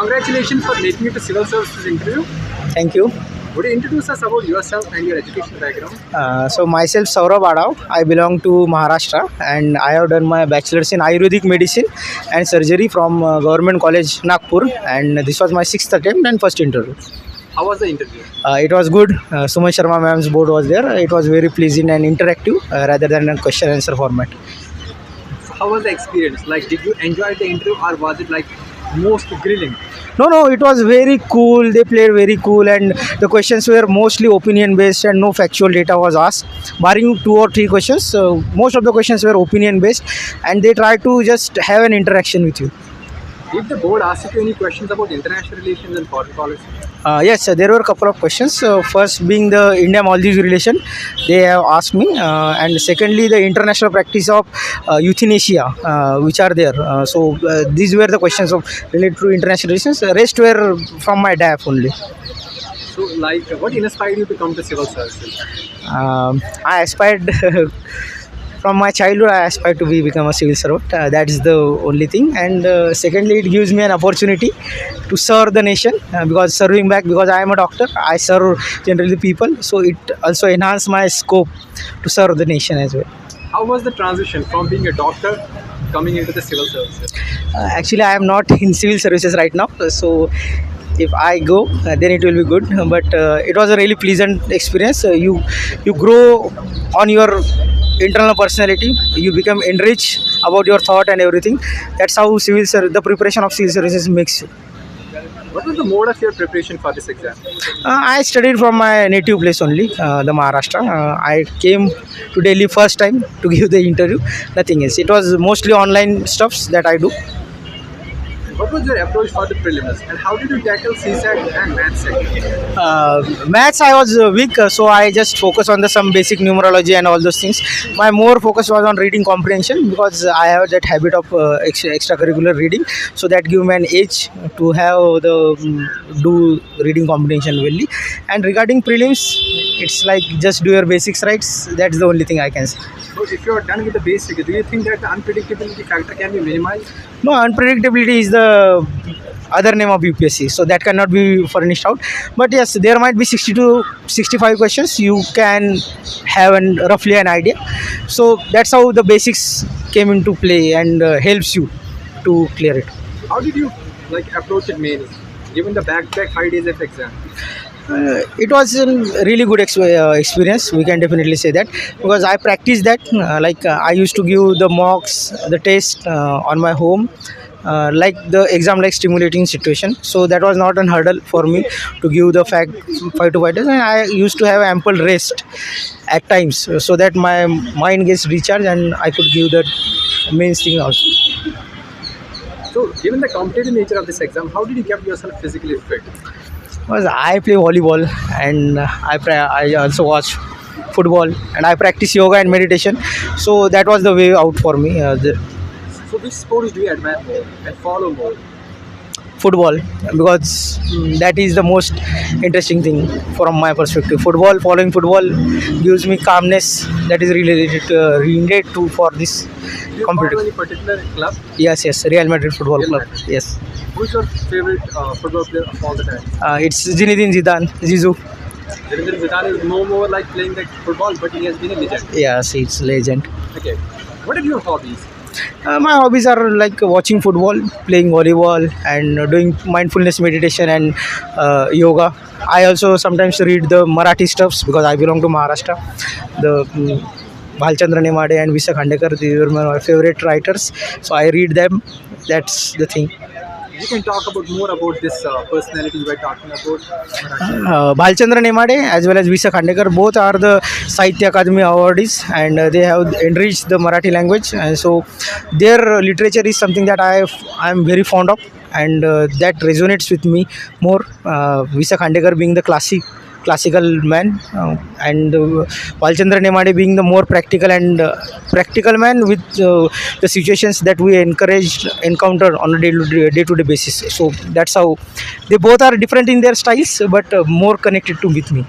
Congratulations for making it to civil services interview. Thank you. Would you introduce us about yourself and your education background? So myself Saurabh Adav. I belong to Maharashtra and I have done my bachelor's in Ayurvedic medicine and surgery from Government College Nagpur, and this was my 6th attempt and first interview. How was the interview? It was good. Suman Sharma ma'am's board was there. It was very pleasing and interactive rather than a question answer format. So how was the experience? Like, did you enjoy the interview or was it like most grilling? No, it was very cool. They played very cool, and the questions were mostly opinion based and no factual data was asked, barring 2 or 3 questions. Most of the questions were opinion based, and they tried to just have an interaction with you. Did the board ask you any questions about international relations and foreign policy? Yes, there were a couple of questions. First being the India-Maldives relation, they have asked me, and secondly the international practice of euthanasia, which are there. These were the questions of related to international relations. Rest were from my DAF only. So, like, what inspired you to come to civil services? I aspired from my childhood. I aspired to become a civil servant. That is the only thing. And secondly, it gives me an opportunity to serve the nation, because serving back, because I am a doctor, I serve generally people, so it also enhanced my scope to serve the nation as well. How was the transition from being a doctor coming into the civil services? Actually, I am not in civil services right now, so if I go, then it will be good. But it was a really pleasant experience. You grow on your internal personality. You become enriched about your thought and everything. That's how the preparation of civil services makes you. What was the mode of your preparation for this exam? I studied from my native place only, the Maharashtra. I came to Delhi first time to give the interview. Nothing else. It was mostly online stuffs that I do. What was your approach for the prelims and how did you tackle CSAT and maths? Maths I was weak, so I just focus on some basic numerology and all those things. My more focus was on reading comprehension, because I have that habit of extracurricular reading, so that give me an edge to have do reading comprehension well. And regarding prelims, it's like just do your basics right. That's the only thing I can say. So if you are done with the basics, do you think that the unpredictability factor can be minimized? No, unpredictability is the other name of UPSC, so that cannot be furnished out. But yes, there might be 60 to 65 questions. You can have roughly an idea. So that's how the basics came into play and helps you to clear it. How did you approach it mainly, given the back-to-back 5 days of exam? It was a really good experience, we can definitely say that, because I practiced that. I used to give the mocks, the test on my home, like the exam like stimulating situation, so that was not a hurdle for me to give the 5 to 5 days. And I used to have ample rest at times, so that my mind gets recharged and I could give that mains thing also. So given the competitive nature of this exam, how did you keep yourself physically fit? Because I play volleyball, and I also watch football, and I practice yoga and meditation, so that was the way out for me. So which sports do you admire more and follow more? Football, because that is the most interesting thing from my perspective. Following football gives me calmness that is related to for this Do you follow any particular club? Yes, Real Madrid Football Real Club. Madrid. Yes. Who's your favorite football player of all the time? It's Zinedine Zidane, Zizou. Zinedine Zidane is no more like playing like football, but he has been a legend. Yes, it's legend. Okay. What are your hobbies? My hobbies are like watching football, playing volleyball, and doing mindfulness meditation and yoga. I also sometimes read the Marathi stuffs, because I belong to Maharashtra. The Bhalchandra Nemade and Visa Khandekar, these were my favorite writers, so I read them. That's the thing. You can talk about more about this personality you were talking about. Bhalchandra Nemade as well as Visa Khandekar, both are the Sahitya Akademi awardees, and they have enriched the Marathi language, and so their literature is something that I am very fond of, and that resonates with me more. Visa Khandekar being the classical man, and Bhalchandra Nemade being the more practical man with the situations that we encounter on a day-to-day basis. So that's how they both are different in their styles, but more connected with me.